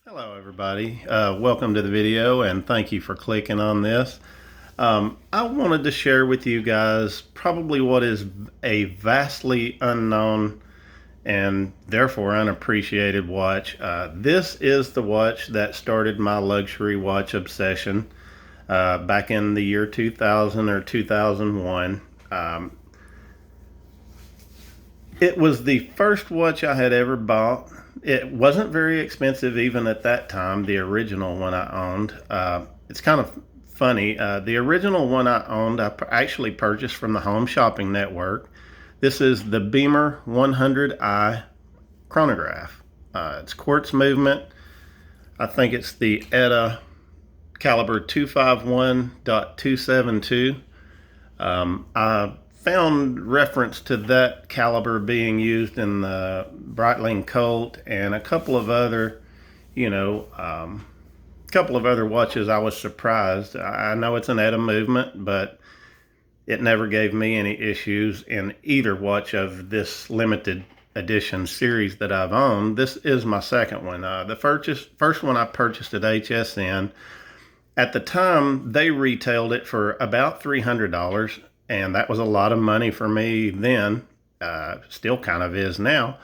Hello everybody, welcome to the video and thank you for clicking on this. I wanted to share with you guys probably what is a vastly unknown and therefore unappreciated watch. This is the watch that started my luxury watch obsession back in the year 2000 or 2001. It was the first watch I had ever bought. It wasn't very expensive even at that time, the original one I owned. It's kind of funny. The original one I owned, I actually purchased from the Home Shopping Network. This is the BEAMER 100i chronograph. It's quartz movement. I think it's the ETA caliber 251.272. I found reference to that caliber being used in the Breitling Colt and a couple of other, watches. I was surprised. I know it's an ETA movement, but it never gave me any issues in either watch of this limited edition series that I've owned. This is my second one. The first one I purchased at HSN. At the time, they retailed it for about $300. And that was a lot of money for me then, still kind of is now.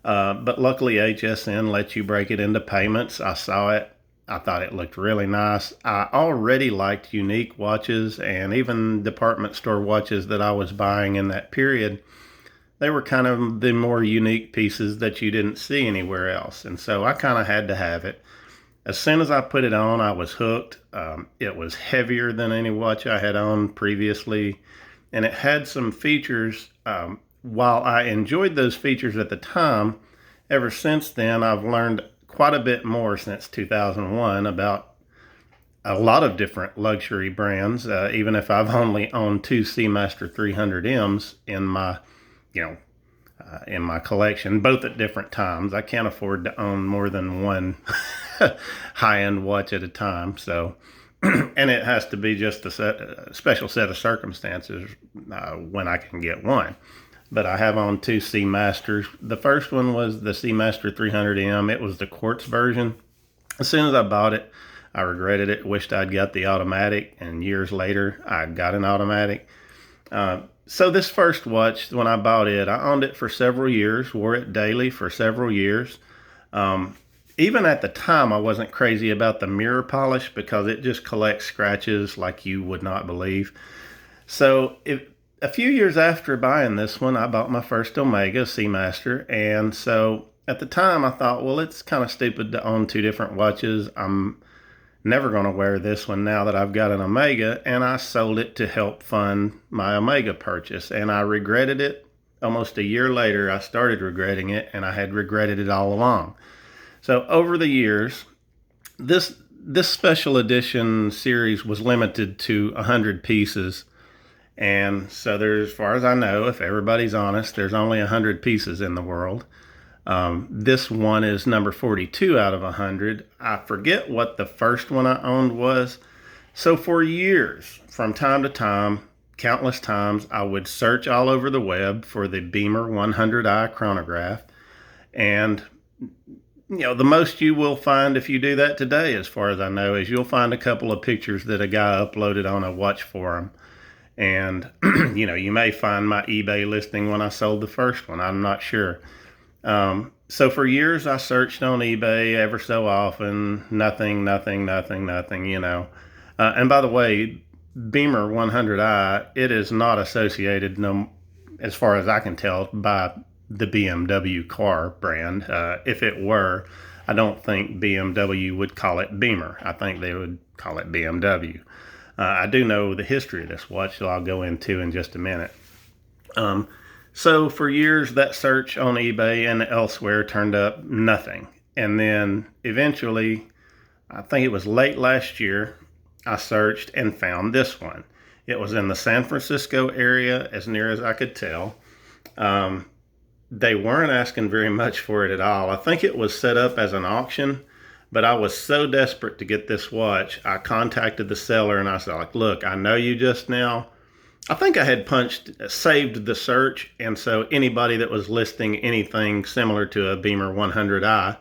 But luckily HSN lets you break it into payments. I saw it. I thought it looked really nice. I already liked unique watches, and even department store watches that I was buying in that period, they were kind of the more unique pieces that you didn't see anywhere else. And so I kind of had to have it. As soon as I put it on, I was hooked. It was heavier than any watch I had owned previously. And it had some features. While I enjoyed those features at the time, ever since then, I've learned quite a bit more since 2001 about a lot of different luxury brands, even if I've only owned two Seamaster 300Ms in my, in my collection, both at different times. I can't afford to own more than one high-end watch at a time, so... and it has to be just a special set of circumstances when I can get one. But I have owned two Seamasters. The first one was the Seamaster 300M. It was the quartz version. As soon as I bought it, I regretted it. Wished I'd got the automatic, and years later, I got an automatic. So this first watch, when I bought it, I owned it for several years, wore it daily for several years. Even at the time, I wasn't crazy about the mirror polish because it just collects scratches like you would not believe. So a few years after buying this one, I bought my first Omega Seamaster. And so at the time, I thought, well, it's kind of stupid to own two different watches. I'm never going to wear this one now that I've got an Omega. And I sold it to help fund my Omega purchase. And I regretted it. Almost a year later, I started regretting it, and I had regretted it all along. So over the years, this special edition series was limited to 100 pieces. And so there's, as far as I know, if everybody's honest, there's only 100 pieces in the world. This one is number 42 out of 100. I forget what the first one I owned was. So for years, from time to time, countless times, I would search all over the web for the BEAMER 100i chronograph. And the most you will find if you do that today, as far as I know, is you'll find a couple of pictures that a guy uploaded on a watch forum. And, you may find my eBay listing when I sold the first one. I'm not sure. So for years, I searched on eBay ever so often. Nothing. And by the way, BEAMER 100i, it is not associated, as far as I can tell, by the BMW car brand. If it were, I don't think BMW would call it BEAMER. I think they would call it BMW. I do know the history of this watch that I'll go into in just a minute. So for years, that search on eBay and elsewhere turned up nothing. And then eventually, I think it was late last year, I searched and found this one. It was in the San Francisco area, as near as I could tell. They weren't asking very much for it at all. I think it was set up as an auction, but I was so desperate to get this watch, I contacted the seller and I said, look, I know you just now. I think I had saved the search, and so anybody that was listing anything similar to a BEAMER 100i,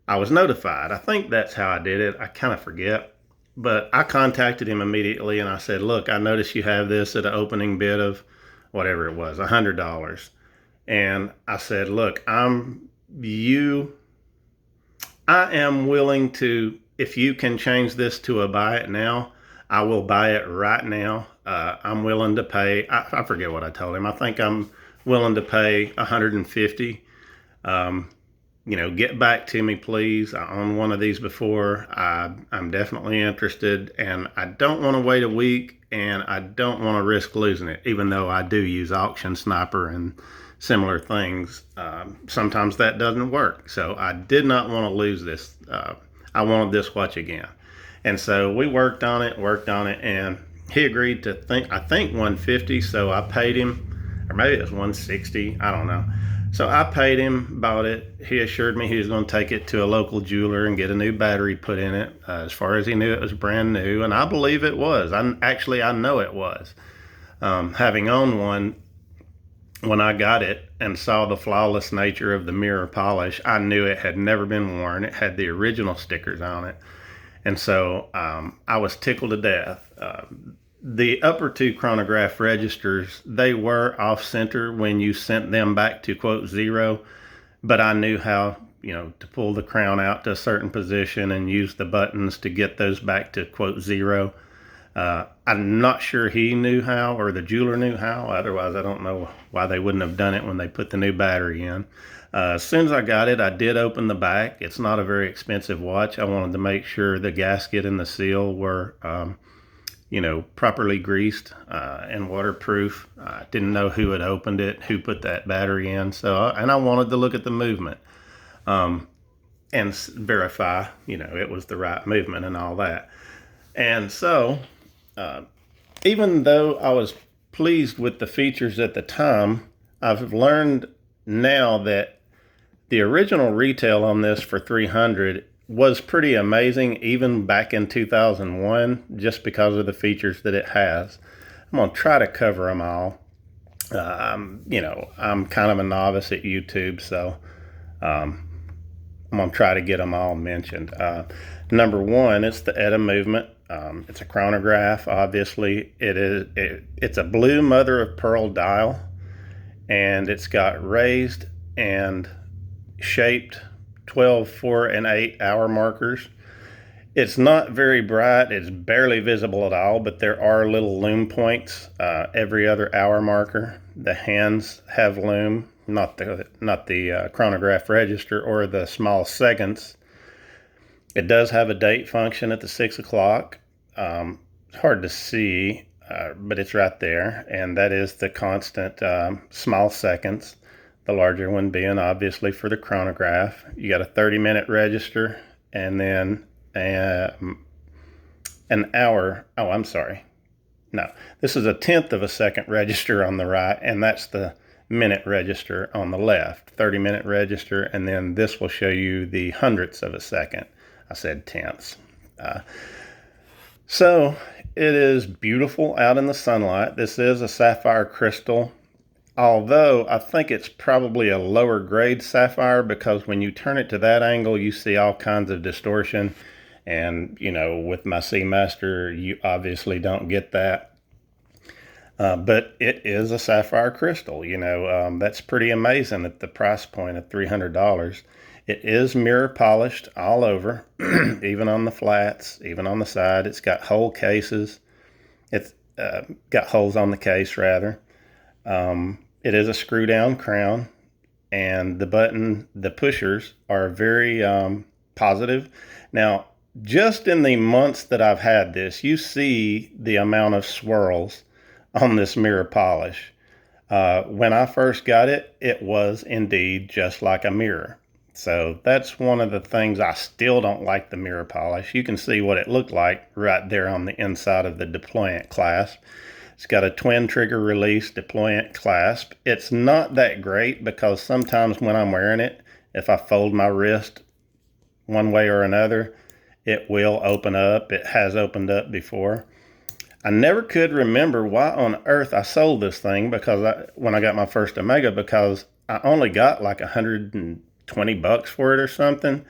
I was notified. I think that's how I did it. I kind of forget. But I contacted him immediately and I said, look, I noticed you have this at an opening bid of whatever it was, $100. And I said, look, I am willing to, if you can change this to a buy it now, I will buy it right now. I'm willing to pay, I forget what I told him. I think I'm willing to pay $150. Get back to me, please. I own one of these before. I'm definitely interested, and I don't want to wait a week, and I don't want to risk losing it, even though I do use Auction Sniper and similar things. Sometimes that doesn't work, so I did not want to lose this. I wanted this watch again, and so we worked on it, and he agreed to I think 150. So I paid him, or maybe it was 160. I don't know. So I paid him, bought it. He assured me he was going to take it to a local jeweler and get a new battery put in it. As far as he knew, it was brand new, and I believe it was. I know it was. Having owned one, when I got it and saw the flawless nature of the mirror polish, I knew it had never been worn. It had the original stickers on it. And so I was tickled to death. The upper two chronograph registers, they were off center when you sent them back to quote zero, but I knew how, to pull the crown out to a certain position and use the buttons to get those back to quote zero. I'm not sure he knew how, or the jeweler knew how. Otherwise, I don't know why they wouldn't have done it when they put the new battery in. As soon as I got it, I did open the back. It's not a very expensive watch. I wanted to make sure the gasket and the seal were properly greased and waterproof. I didn't know who had opened it, who put that battery in. And I wanted to look at the movement and verify, it was the right movement and all that. And so, even though I was pleased with the features at the time, I've learned now that the original retail on this for $300 was pretty amazing, even back in 2001, just because of the features that it has. I'm going to try to cover them all. I'm kind of a novice at YouTube, so I'm going to try to get them all mentioned. Number one, it's the ETA movement. It's a chronograph, obviously. It's a blue mother of pearl dial, and it's got raised and shaped 12, 4, and 8 hour markers. It's not very bright. It's barely visible at all, but there are little lume points every other hour marker. The hands have lume, not the chronograph register or the small seconds. It does have a date function at the 6 o'clock. It's hard to see, but it's right there, and that is the constant small seconds. The larger one being obviously for the chronograph. You got a 30-minute register, and then an hour. Oh, I'm sorry. No, this is a 1/10 of a second register on the right, and that's the minute register on the left. 30-minute register, and then this will show you the hundredths of a second. I said tenths. So it is beautiful out in the sunlight. This is a sapphire crystal. Although I think it's probably a lower grade sapphire, because when you turn it to that angle, you see all kinds of distortion. And, with my Seamaster, you obviously don't get that. But it is a sapphire crystal. That's pretty amazing at the price point of $300. It is mirror polished all over, even on the flats, even on the side. It's got hole cases. It's got holes on the case, rather. It is a screw down crown, and the pushers are very positive. Now, just in the months that I've had this, you see the amount of swirls on this mirror polish. When I first got it, it was indeed just like a mirror. So that's one of the things I still don't like the mirror polish. You can see what it looked like right there on the inside of the deployant clasp. It's got a twin trigger release deployant clasp. It's not that great, because sometimes when I'm wearing it, if I fold my wrist one way or another, it will open up. It has opened up before. I never could remember why on earth I sold this thing, because when I got my first Omega, because I only got like $120 for it or something.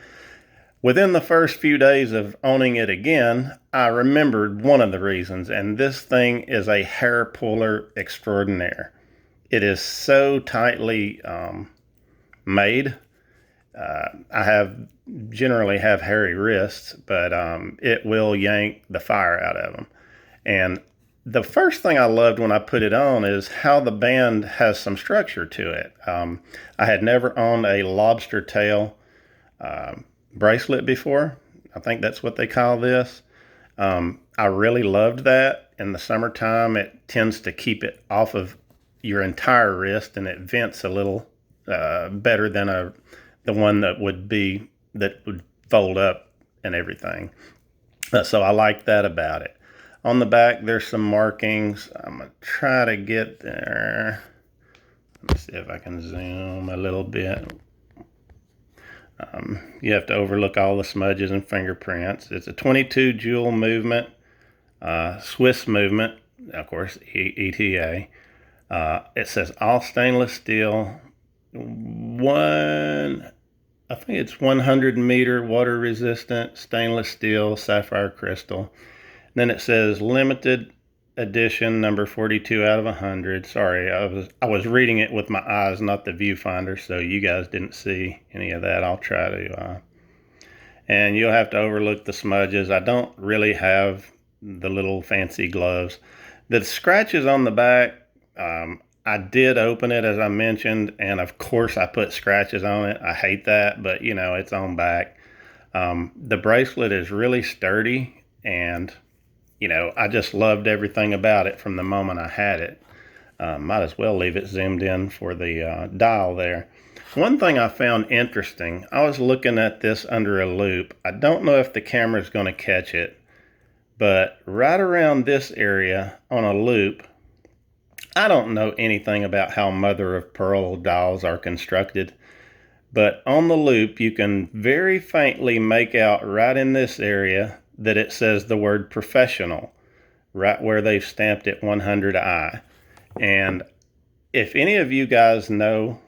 Within the first few days of owning it again, I remembered one of the reasons, and this thing is a hair puller extraordinaire. It is so tightly made. I generally have hairy wrists, but it will yank the fire out of them. And the first thing I loved when I put it on is how the band has some structure to it. I had never owned a lobster tail bracelet before. I think that's what they call this. I really loved that. In the summertime, it tends to keep it off of your entire wrist, and it vents a little better than the one that would fold up and everything. So I like that about it. On the back, there's some markings. I'm going to try to get there. Let me see if I can zoom a little bit. You have to overlook all the smudges and fingerprints. It's a 22 jewel movement, Swiss movement, of course, ETA. It says all stainless steel, I think it's 100 meter water resistant stainless steel sapphire crystal. Then it says limited edition number 42 out of 100. Sorry, I was reading it with my eyes, not the viewfinder, so you guys didn't see any of that. I'll try to. And you'll have to overlook the smudges. I don't really have the little fancy gloves. The scratches on the back, I did open it, as I mentioned, and of course I put scratches on it. I hate that, but you know, it's on back. The bracelet is really sturdy, and you know, I just loved everything about it from the moment I had it. Might as well leave it zoomed in for the dial there. One thing I found interesting, I was looking at this under a loop. I don't know if the camera's going to catch it, but right around this area on a loop, I don't know anything about how mother of pearl dials are constructed, but on the loop you can very faintly make out right in this area that it says the word professional, right where they've stamped it 100i. And if any of you guys know,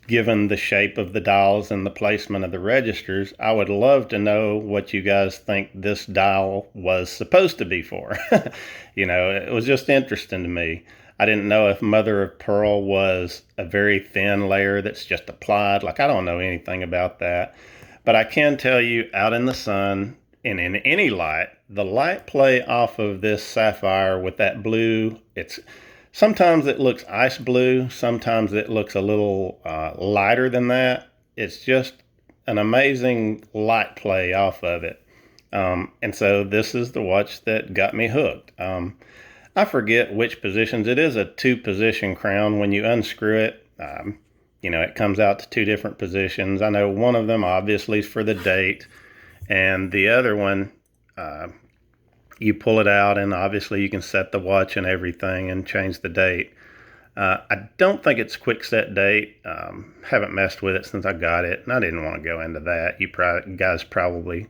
given the shape of the dials and the placement of the registers, I would love to know what you guys think this dial was supposed to be for. You know, it was just interesting to me. I didn't know if mother of pearl was a very thin layer that's just applied. Like, I don't know anything about that. But I can tell you, out in the sun and in any light, the light play off of this sapphire with that blue, sometimes it looks ice blue, sometimes it looks a little lighter than that. It's just an amazing light play off of it. And so this is the watch that got me hooked. I forget which positions. It is a 2-position crown. When you unscrew it, you know, it comes out to 2 different positions. I know one of them obviously is for the date, and the other one, you pull it out and obviously you can set the watch and everything and change the date. I don't think it's quick set date. Haven't messed with it since I got it, and I didn't want to go into that. You guys probably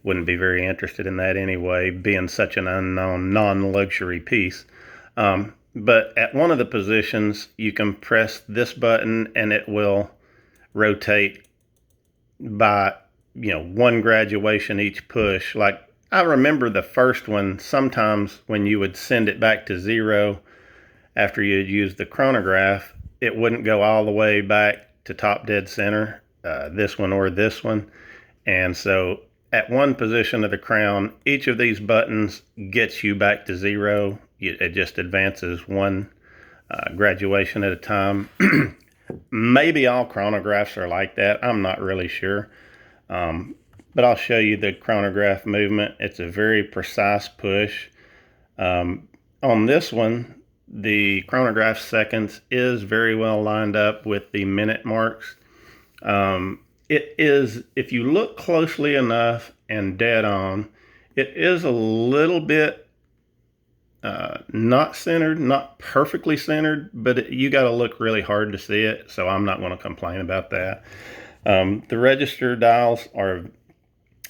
wouldn't be very interested in that anyway, being such an unknown non-luxury piece. But at one of the positions, you can press this button and it will rotate by, you know, 1 graduation each push. Like, I remember the first one, sometimes when you would send it back to 0 after you had used the chronograph, it wouldn't go all the way back to top dead center, this one or this one. And so at one position of the crown, each of these buttons gets you back to 0. It just advances 1 graduation at a time. Maybe all chronographs are like that. I'm not really sure. But I'll show you the chronograph movement. It's a very precise push. On this one, the chronograph seconds is very well lined up with the minute marks. It is, if you look closely enough and dead on, it is a little bit not centered, not perfectly centered, but you got to look really hard to see it, so I'm not going to complain about that. The register dials are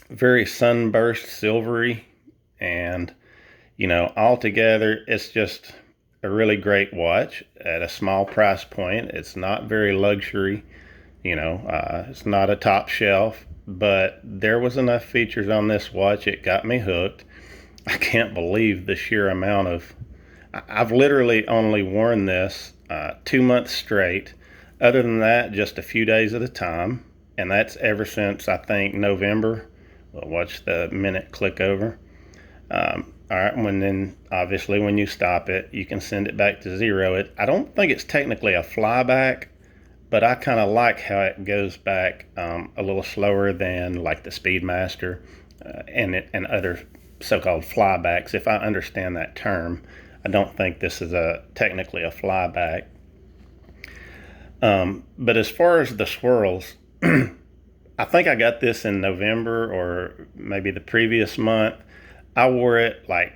very sunburst silvery, and you know, altogether it's just a really great watch at a small price point. It's not very luxury, you know, it's not a top shelf, but there was enough features on this watch. It got me hooked. I can't believe the sheer amount of... I've literally only worn this 2 months straight. Other than that, just a few days at a time. And that's ever since, I think, November. We'll watch the minute click over. All right, then obviously when you stop it, you can send it back to 0. I don't think it's technically a flyback, but I kind of like how it goes back a little slower than like the Speedmaster and other so-called flybacks, if I understand that term. I don't think this is technically a flyback. But as far as the swirls, I think I got this in November or maybe the previous month. I wore it like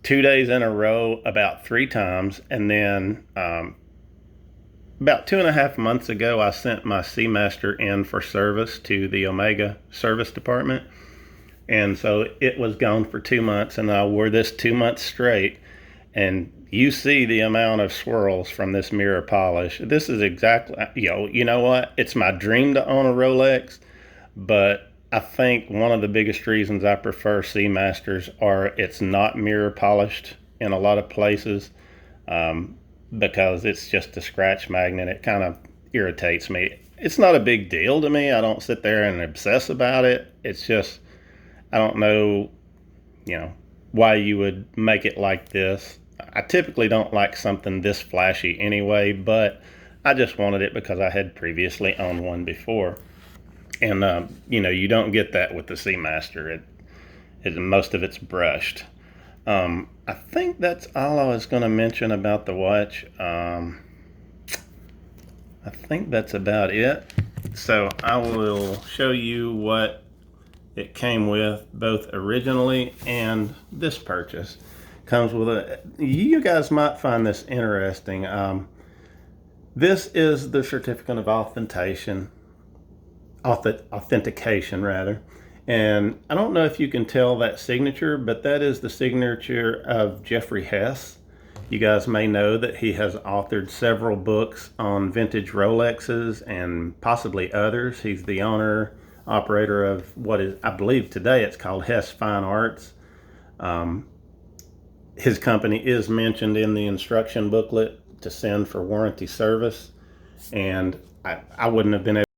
2 days in a row about 3 times, and then about 2.5 months ago, I sent my Seamaster in for service to the Omega service department. And so it was gone for 2 months, and I wore this 2 months straight. And you see the amount of swirls from this mirror polish. This is exactly, you know what? It's my dream to own a Rolex, but I think one of the biggest reasons I prefer Seamasters are it's not mirror polished in a lot of places, because it's just a scratch magnet. It kind of irritates me. It's not a big deal to me. I don't sit there and obsess about it. It's just, I don't know, why you would make it like this. I typically don't like something this flashy anyway, but I just wanted it because I had previously owned one before. And, you don't get that with the Seamaster. Most of it's brushed. I think that's all I was going to mention about the watch. I think that's about it. So I will show you what it came with, both originally and this purchase. Comes with you guys might find this interesting. This is the certificate of authentication rather. And I don't know if you can tell that signature, but that is the signature of Jeffrey Hess. You guys may know that he has authored several books on vintage Rolexes and possibly others. He's the owner, operator of what is, I believe today it's called Hess Fine Arts. His company is mentioned in the instruction booklet to send for warranty service, and I wouldn't have been able